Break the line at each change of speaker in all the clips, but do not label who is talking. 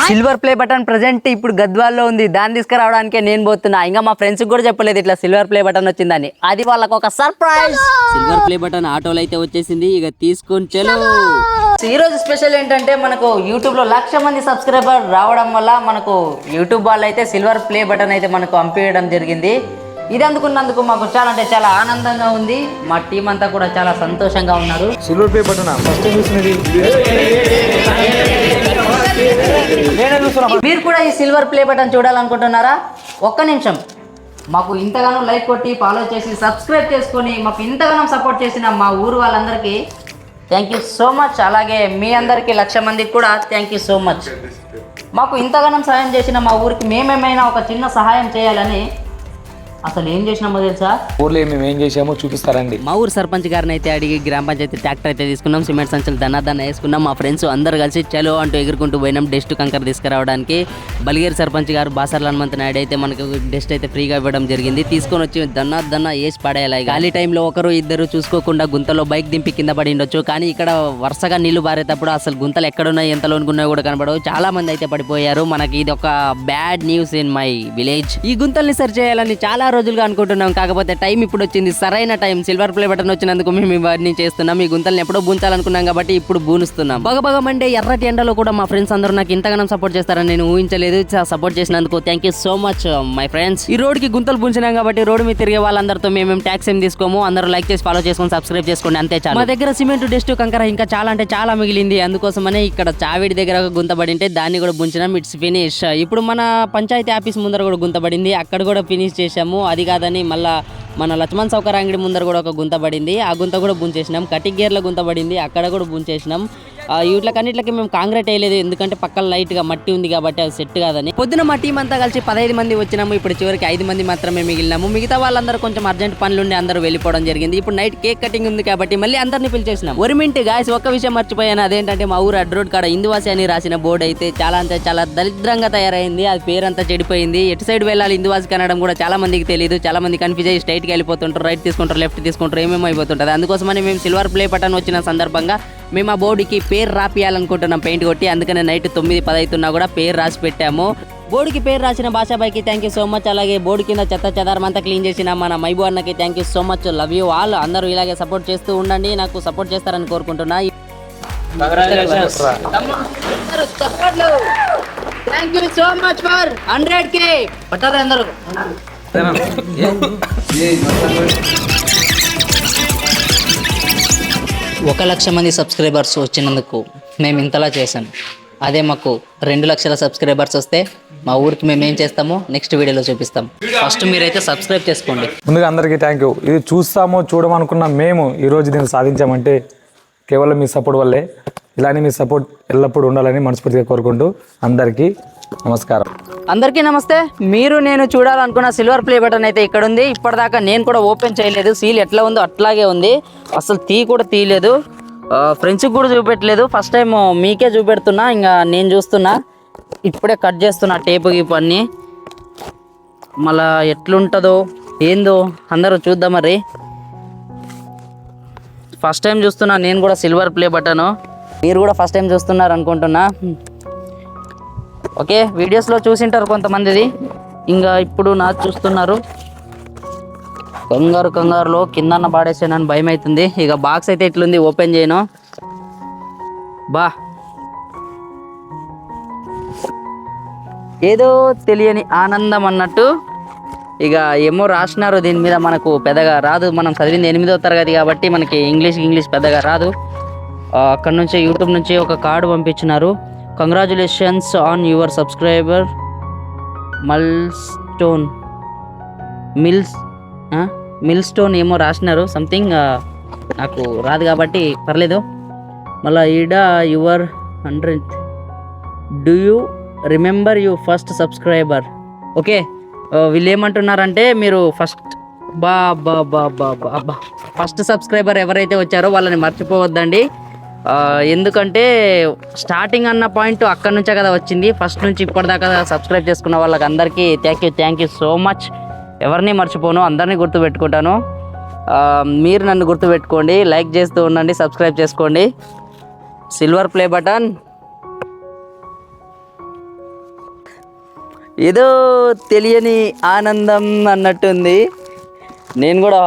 Silver play button present ఇప్పుడు గద్వాల్లో ఉంది. దాన్ని తీసుకురావడానికే నేను పోతున్నా. ఇంకా మా ఫ్రెండ్స్ కూడా చెప్పలేదు ఇట్లా సిల్వర్ ప్లే బటన్ వచ్చిందని. అది వాళ్ళకి ఒక సర్ప్రైజ్.
సిల్వర్ ప్లే బటన్ ఆటోలో అయితే వచ్చేసింది, ఇక తీసుకొని చలో.
ఈ రోజు స్పెషల్ ఏంటంటే మనకు యూట్యూబ్ లో 1,00,000 మంది సబ్స్క్రైబర్ రావడం వల్ల మనకు యూట్యూబ్ వాళ్ళు అయితే సిల్వర్ ప్లే బటన్ అయితే మనకు పంపించడం జరిగింది. ఇది అందుకున్నందుకు మాకు చాలా అంటే చాలా ఆనందంగా ఉంది. మా టీం అంతా కూడా చాలా సంతోషంగా ఉన్నారు.
సిల్వర్ ప్లే బటన్ ఫస్ట్ చూసినది.
మీరు కూడా ఈ సిల్వర్ ప్లే బటన్ చూడాలనుకుంటున్నారా? ఒక్క నిమిషం మాకు ఇంతగానో లైక్ కొట్టి ఫాలో చేసి సబ్స్క్రైబ్ చేసుకొని మాకు ఇంతగానో సపోర్ట్ చేసిన మా ఊరు వాళ్ళందరికీ థ్యాంక్ యూ సో మచ్. అలాగే మీ అందరికీ 1,00,000 మందికి కూడా థ్యాంక్ యూ సో మచ్. మాకు ఇంతగానో సహాయం చేసిన మా ఊరికి మేమేమైనా ఒక చిన్న సహాయం చేయాలని అసలు ఏం చేసినామో తెలుసా?
ఊర్లో మేము ఏం చేసామో చూపిస్తారండి.
మా ఊరు సర్పంచ్ గారిని అయితే అడిగి గ్రామ పంచాయతీ ట్రాక్టర్ అయితే తీసుకున్నాం. సిమెంట్ సంచులు దన్న వేసుకున్నాం. మా ఫ్రెండ్స్ అందరు కలిసి చలో అంటూ ఎగురుకుంటూ పోయినాం డస్ట్ కంకర తీసుకురావడానికి. బలిగేరు సర్పంచ్ గారు బాసర్ల హనుమంత్ నాయుడు అయితే మనకు డస్ట్ అయితే ఫ్రీగా ఇవ్వడం జరిగింది. తీసుకొని వచ్చి దన్న వేసి పడేయాలి. ఖాళీ టైంలో ఒకరు ఇద్దరు చూసుకోకుండా గుంతలో బైక్ దింపి కింద పడి ఉండొచ్చు. కానీ ఇక్కడ వరుసగా నీళ్లు బారేటప్పుడు అసలు గుంతలు ఎక్కడున్నాయి ఎంత లోనుకున్నాయో కూడా కనబడవు. చాలా మంది అయితే పడిపోయారు. మనకి ఇది ఒక bad news in my village. ఈ గుంతల్ని సరి చేయాలని చాలా రోజులుగా అనుకుంటున్నాం. కాకపోతే టైం ఇప్పుడు వచ్చింది, సరైన టైం. సిల్వర్ ప్లే బటన్ వచ్చినందుకు మేము ఇవన్నీ చేస్తున్నాం. ఈ గుంతల్ని ఎప్పుడో బూంచాలనుకున్నాం కాబట్టి ఇప్పుడు బూనుస్తున్నాం. బగబగమంటే ఎర్రటి ఎండలో కూడా మా ఫ్రెండ్స్ అందరూ నాకు ఇంతగానం సపోర్ట్ చేస్తారని నేను ఊహించలేదు. సపోర్ట్ చేసినందుకు thank you so much my friends. ఈ రోడ్ కి గుంతలు పూంచినాం కాబట్టి రోడ్డు మీద తిరిగే వాళ్ళందరితో మేము ట్యాక్స్ ఏం తీసుకోము. అందరూ లైక్ చేసి ఫాలో చేసుకొని సబ్స్క్రైబ్ చేసుకోండి, అంతే చాలు. మా దగ్గర సిమెంట్ డస్ట్ కంకర ఇంకా చాలా అంటే చాలా మిగిలింది. అందుకోసమనే ఇక్కడ చావిడి దగ్గర గుంతబడింటే దాన్ని కూడా బుంచినాం. It's finish. ఇప్పుడు మన పంచాయతీ ఆఫీస్ ముందర కూడా గుంతబడింది, అక్కడ కూడా ఫినిష్ చేసాము. అది కాదని మళ్ళా మన లక్ష్మణ్ సౌకర్ అంగడి ముందర కూడా ఒక గుంత పడింది, ఆ గుంత కూడా బుంచేసినాం. కటిక్ గేర్ల గుంత పడింది, అక్కడ కూడా బుంచేసినాం. వీటికన్నిటికి మేము కాంక్రీట్ వేయలేదు, ఎందుకంటే పక్కన లైట్గా మట్టి ఉంది కాబట్టి అది సెట్ కాదని. పొద్దున మా టీం అంతా కలిసి 15 మంది వచ్చినాము. ఇప్పుడు చివరికి 5 మంది మాత్రమే మిగిలినాము. మిగతా వాళ్ళందరూ కొంచెం అర్జెంట్ పనులుండి అందరూ వెళ్ళిపోవడం జరిగింది. ఇప్పుడు నైట్ కేక్ కటింగ్ ఉంది కాబట్టి మళ్ళీ అందరినీ పిలిచేసినాం. ఒక మినిట్ గాయస్, ఒక్క విషయం మర్చిపోయాను. అదేంటంటే మా ఊరు అడ్ రోడ్ కాడ ఇందువాసి అని రాసిన బోర్డు అయితే చాలా అంటే చాలా దరిద్రంగా తయారైంది. అది పేరంతా చెడిపోయింది. ఎటు సైడ్ వెళ్ళాలి ఇందువాసి కనడం కూడా చాలా మందికి తెలియదు. చాలా మంది కన్ఫ్యూజ్ అయ్యి స్ట్రైట్కి వెళ్ళిపోతుంటారు, రైట్ తీసుకుంటారు, లెఫ్ట్ తీసుకుంటారు, ఏమేమో అయిపోతుంటుంది. అందుకోసమని మేము సిల్వర్ ప్లే బటన్ వచ్చిన సందర్భంగా మేము ఆ బోర్డుకి పేరు రాపియాలనుకుంటున్నాం పెయింట్ కొట్టి. అందుకనే నైట్ 9-10 అవుతున్నా కూడా పేరు రాసి పెట్టాము. బోర్డుకి పేరు రాసిన భాషాబాయికి థ్యాంక్ యూ సో మచ్. అలాగే బోర్డు కింద చెత్త చెదారం అంతా క్లీన్ చేసిన మన మైబు అన్నకి thank you so much. Love you all. అందరూ ఇలాగే సపోర్ట్ చేస్తూ ఉండండి, నాకు సపోర్ట్ చేస్తారని కోరుకుంటున్నా. Thank you so much for 100K. పట్టారు అందరూ. 1,00,000 మంది సబ్స్క్రైబర్స్ వచ్చినందుకు మేము ఇంతలా చేశాం. అదే మాకు 2,00,000 సబ్స్క్రైబర్స్ వస్తే మా ఊరికి మేము ఏం చేస్తామో నెక్స్ట్ వీడియోలో చూపిస్తాం. ఫస్ట్ మీరైతే సబ్స్క్రైబ్ చేసుకోండి.
ముందుగా అందరికీ థ్యాంక్ యూ. ఇది చూస్తామో చూడమనుకున్న మేము ఈరోజు దీన్ని సాధించామంటే కేవలం మీ సపోర్ట్ వల్లే. ఇలానే మీ సపోర్ట్ ఎల్లప్పుడూ ఉండాలని మనస్ఫూర్తిగా కోరుకుంటూ అందరికీ నమస్కారం.
అందరికీ నమస్తే. మీరు నేను చూడాలనుకున్న సిల్వర్ ప్లే బటన్ అయితే ఇక్కడ ఉంది. ఇప్పటిదాకా నేను కూడా ఓపెన్ చేయలేదు. సీల్ ఎట్లా ఉందో అట్లాగే ఉంది, అసలు కూడా తీయలేదు. ఫ్రెండ్స్కి కూడా చూపెట్టలేదు. ఫస్ట్ టైం మీకే చూపెడుతున్నా. ఇంకా నేను చూస్తున్నా, ఇప్పుడే కట్ చేస్తున్నా టేపు గీపు అన్నీ. మళ్ళా ఎట్లుంటుందో ఏందో అందరూ చూద్దాం. మరి ఫస్ట్ టైం చూస్తున్నా నేను కూడా సిల్వర్ ప్లే బటను. మీరు కూడా ఫస్ట్ టైం చూస్తున్నారు అనుకుంటున్నా. ఓకే, వీడియోస్లో చూసింటారు కొంతమందిది, ఇంకా ఇప్పుడు నాకు చూస్తున్నారు. కంగారులో కిందన్న పాడేసానని భయం అవుతుంది. ఇక బాక్స్ అయితే ఇట్లుంది, ఓపెన్ చేయను. బా ఏదో తెలియని ఆనందం అన్నట్టు. ఇక ఏమో రాసినారు దీని మీద, మనకు పెద్దగా రాదు. మనం చదివింది 8వ తరగతి కాబట్టి మనకి ఇంగ్లీష్ పెద్దగా రాదు. అక్కడ నుంచి యూట్యూబ్ నుంచి ఒక కార్డు పంపించినారు. Congratulations on your subscriber milestone ఏమో రాసినారు సంథింగ్. నాకు రాదు కాబట్టి పర్లేదు. మళ్ళీ ఈడ your 100th do you remember you first subscriber. Okay, వీళ్ళు ఏమంటున్నారంటే మీరు ఫస్ట్ సబ్స్క్రైబర్ ఎవరైతే వచ్చారో వాళ్ళని మర్చిపోవద్దండి. ఎందుకంటే స్టార్టింగ్ అన్న పాయింట్ అక్కడి నుంచే కదా వచ్చింది. ఫస్ట్ నుంచి ఇప్పటిదాకా సబ్స్క్రైబ్ చేసుకున్న వాళ్ళకి అందరికీ థ్యాంక్ యూ సో మచ్. ఎవరిని మర్చిపోను, అందరినీ గుర్తుపెట్టుకుంటాను. మీరు నన్ను గుర్తుపెట్టుకోండి, లైక్ చేస్తూ ఉండండి, సబ్స్క్రైబ్ చేసుకోండి. సిల్వర్ ప్లే బటన్ ఏదో తెలియని ఆనందం అన్నట్టుంది. నేను కూడా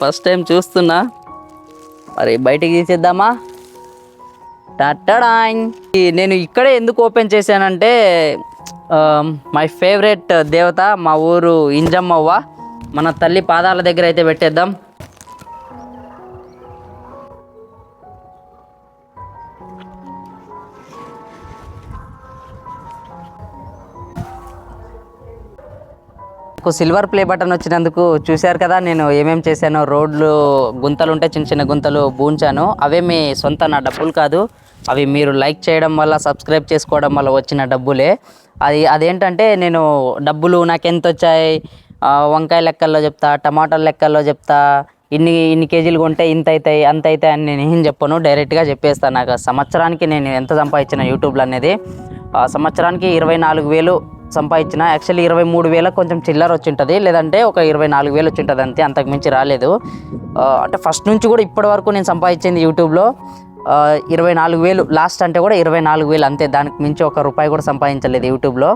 ఫస్ట్ టైం చూస్తున్నా. మరి బయటికి తీసేద్దామా? టట్టడాంగ్. నేను ఇక్కడే ఎందుకు ఓపెన్ చేశానంటే మై ఫేవరెట్ దేవత మా ఊరు ఇంజమ్మవ్వ. మన తల్లి పాదాల దగ్గర అయితే పెట్టేద్దాం. సిల్వర్ ప్లే బటన్ వచ్చినందుకు చూశారు కదా నేను ఏమేం చేశానో. రోడ్లు గుంతలు ఉంటే చిన్న చిన్న గుంతలు బూంచాను. అవే మీ సొంత నా డబ్బులు కాదు, అవి మీరు లైక్ చేయడం వల్ల సబ్స్క్రైబ్ చేసుకోవడం వల్ల వచ్చిన డబ్బులే. అదేంటంటే నేను డబ్బులు నాకు ఎంత వచ్చాయి వంకాయ లెక్కల్లో చెప్తా, టమాటాల లెక్కల్లో చెప్తా, ఇన్ని కేజీలు కొంటే ఇంత అవుతాయి అంత అవుతాయి అని నేను ఏం చెప్పను, డైరెక్ట్గా చెప్పేస్తాను. నాకు సంవత్సరానికి నేను ఎంత సంపాదించిన యూట్యూబ్లో అనేది సంవత్సరానికి 24,000 సంపాదించిన. యాక్చువల్లీ 23,000 కొంచెం చిల్లర వచ్చింటుంది, లేదంటే ఒక 24,000 వచ్చింటుంది అంతే, అంతకు మించి రాలేదు. అంటే ఫస్ట్ నుంచి కూడా ఇప్పటి వరకు నేను సంపాదించింది యూట్యూబ్లో 24,000 లాస్ట్ అంటే కూడా 24,000 అంతే, దానికి మించి ఒక రూపాయి కూడా సంపాదించలేదు యూట్యూబ్లో.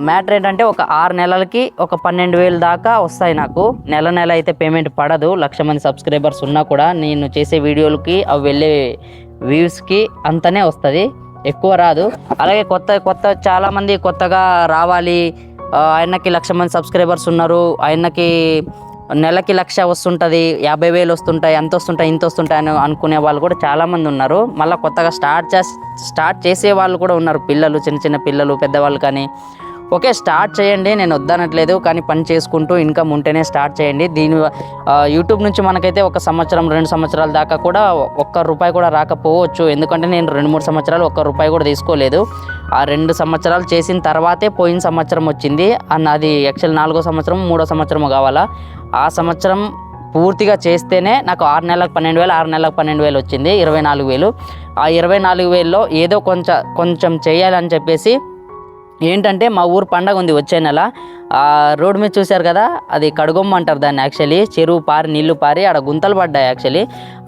మ్యాటర్ ఏంటంటే ఒక 6 నెలలకి ఒక 12,000 దాకా వస్తాయి నాకు. నెల అయితే పేమెంట్ పడదు. 1,00,000 మంది సబ్స్క్రైబర్స్ ఉన్నా కూడా నేను చేసే వీడియోలకి అవి వెళ్ళే వ్యూస్కి అంతనే వస్తుంది, ఎక్కువ రాదు. అలాగే కొత్త చాలామంది కొత్తగా రావాలి, ఆయనకి 1,00,000 మంది సబ్స్క్రైబర్స్ ఉన్నారు, ఆయనకి నెలకి 1,00,000 వస్తుంటుంది, 50,000 వస్తుంటాయి, అంత వస్తుంటాయి ఇంత వస్తుంటాయి అని అనుకునే వాళ్ళు కూడా చాలామంది ఉన్నారు. మళ్ళీ కొత్తగా స్టార్ట్ చేసే వాళ్ళు కూడా ఉన్నారు, పిల్లలు, చిన్న పిల్లలు, పెద్దవాళ్ళు. కానీ ఓకే, స్టార్ట్ చేయండి, నేను వద్దనట్లేదు, కానీ పని చేసుకుంటూ ఇన్కమ్ ఉంటేనే స్టార్ట్ చేయండి. యూట్యూబ్ నుంచి మనకైతే 1 సంవత్సరం 2 సంవత్సరాల దాకా కూడా ₹1 కూడా రాకపోవచ్చు. ఎందుకంటే నేను 2-3 సంవత్సరాలు ₹1 కూడా తీసుకోలేదు. ఆ 2 సంవత్సరాలు చేసిన తర్వాతే పోయిన సంవత్సరం వచ్చింది. అది యాక్చువల్ 4వ సంవత్సరం 3వ సంవత్సరం కావాలా. ఆ సంవత్సరం పూర్తిగా చేస్తేనే నాకు 6 నెలలకు 12,000, 6 నెలలకు 12,000 వచ్చింది, 24,000. ఆ 24,000లో ఏదో కొంచెం చేయాలని చెప్పేసి ఏంటంటే మా ఊరు పండగ ఉంది వచ్చే నెల. ఆ రోడ్ మీద చూశారు కదా, అది కడుగొమ్మ అంటారు దాన్ని. యాక్చువల్లీ చెరువు పారి నీళ్లు పారి ఆడ గుంతలు పడ్డాయి. యాక్చువల్లీ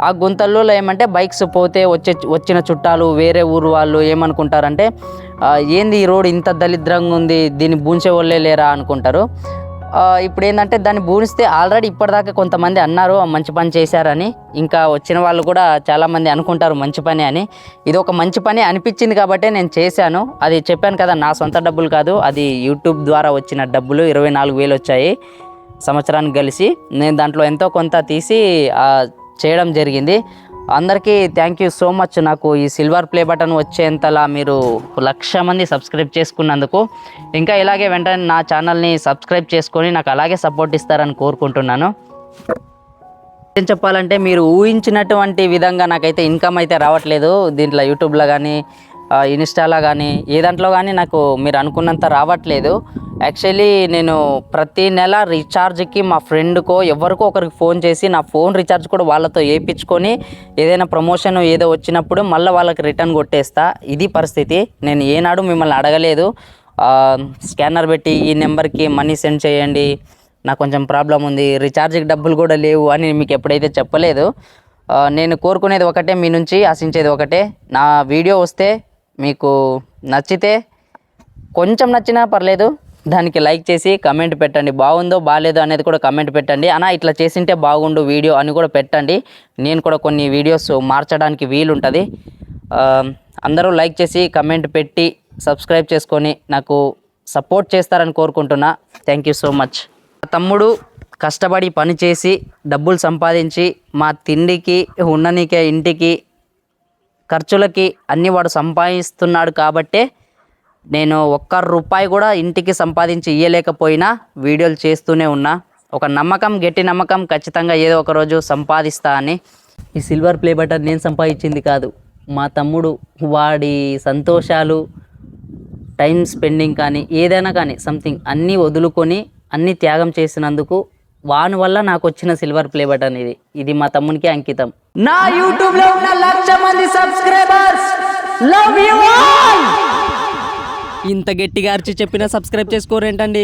ఆ గుంతల్లో ఏమంటే బైక్స్ పోతే వచ్చిన చుట్టాలు వేరే ఊరు వాళ్ళు ఏమనుకుంటారంటే ఏంది ఈ రోడ్ ఇంత దరిద్రంగా ఉంది, దీన్ని బూంచే వాళ్ళే లేరా అనుకుంటారు. ఇప్పుడు ఏంటంటే దాన్ని బూనిస్తే ఆల్రెడీ ఇప్పటిదాకా కొంతమంది అన్నారు మంచి పని చేశారని, ఇంకా వచ్చిన వాళ్ళు కూడా చాలామంది అనుకుంటారు మంచి పని అని. ఇది ఒక మంచి పని అనిపించింది కాబట్టి నేను చేశాను. అది చెప్పాను కదా, నా సొంత డబ్బులు కాదు, అది యూట్యూబ్ ద్వారా వచ్చిన డబ్బులు 24,000 వచ్చాయి సంవత్సరానికి కలిసి. నేను దాంట్లో ఎంతో కొంత తీసి చేయడం జరిగింది. అందరికీ థ్యాంక్ యూ సో మచ్. నాకు ఈ సిల్వర్ ప్లే బటన్ వచ్చేంతలా మీరు 1,00,000 మంది సబ్స్క్రైబ్ చేసుకున్నందుకు. ఇంకా ఇలాగే వెంటనే నా ఛానల్ని సబ్స్క్రైబ్ చేసుకొని నాకు అలాగే సపోర్ట్ ఇస్తారని కోరుకుంటున్నాను. ఏం చెప్పాలంటే మీరు ఊహించినటువంటి విధంగా నాకైతే ఇన్కమ్ అయితే రావట్లేదు దీంట్లో, యూట్యూబ్లో కానీ ఇన్స్టాలో కానీ ఏ దాంట్లో కానీ నాకు మీరు అనుకున్నంత రావట్లేదు. యాక్చువల్లీ నేను ప్రతి నెల రీఛార్జ్కి మా ఫ్రెండ్కో ఎవరికో ఒకరికి ఫోన్ చేసి నా ఫోన్ రీఛార్జ్ కూడా వాళ్ళతో వేయించుకొని ఏదైనా ప్రమోషన్ ఏదో వచ్చినప్పుడు మళ్ళీ వాళ్ళకి రిటర్న్ కొట్టేస్తా. ఇది పరిస్థితి. నేను ఏనాడు మిమ్మల్ని అడగలేదు స్కానర్ పెట్టి ఈ నెంబర్కి మనీ సెండ్ చేయండి, నాకు కొంచెం ప్రాబ్లం ఉంది, రీఛార్జ్కి డబ్బులు కూడా లేవు అని మీకు ఎప్పుడైతే చెప్పలేదు. నేను కోరుకునేది ఒకటే, మీ నుంచి ఆశించేది ఒకటే, నా వీడియో వస్తే మీకు నచ్చితే కొంచెం నచ్చినా పర్లేదు దానికి లైక్ చేసి కమెంట్ పెట్టండి. బాగుందో బాగాలేదో అనేది కూడా కమెంట్ పెట్టండి. అన్న ఇట్లా చేసింటే బాగుండు వీడియో అని కూడా పెట్టండి. నేను కూడా కొన్ని వీడియోస్ మార్చడానికి వీలుంటుంది. అందరూ లైక్ చేసి కమెంట్ పెట్టి సబ్స్క్రైబ్ చేసుకొని నాకు సపోర్ట్ చేస్తారని కోరుకుంటున్నా. Thank you so much. తమ్ముడు కష్టపడి పని చేసి డబ్బులు సంపాదించి మా తిండికి ఉండనీకే ఇంటికి ఖర్చులకి అన్నీ వాడు సంపాదిస్తున్నాడు కాబట్టే నేను ₹1 కూడా ఇంటికి సంపాదించి ఇయ్యలేకపోయినా వీడియోలు చేస్తూనే ఉన్నా. ఒక నమ్మకం, గట్టి నమ్మకం, ఖచ్చితంగా ఏదో ఒక రోజు సంపాదిస్తా అని. ఈ సిల్వర్ ప్లే బటన్ నేను సంపాదించింది కాదు, మా తమ్ముడు వాడి సంతోషాలు, టైం స్పెండింగ్ కానీ ఏదైనా కానీ సంథింగ్ అన్నీ వదులుకొని అన్నీ త్యాగం చేసినందుకు వాని వల్ల నాకు వచ్చిన సిల్వర్ ప్లే బటన్ ఇది మా తమ్మునికి అంకితం. నా యూట్యూబ్లో ఉన్న 1,00,000 మంది సబ్స్క్రైబర్స్, లవ్ యు ఆల్.
ఇంత గట్టిగా అరిచి చెప్పినా సబ్స్క్రైబ్ చేసుకోరేంటండి?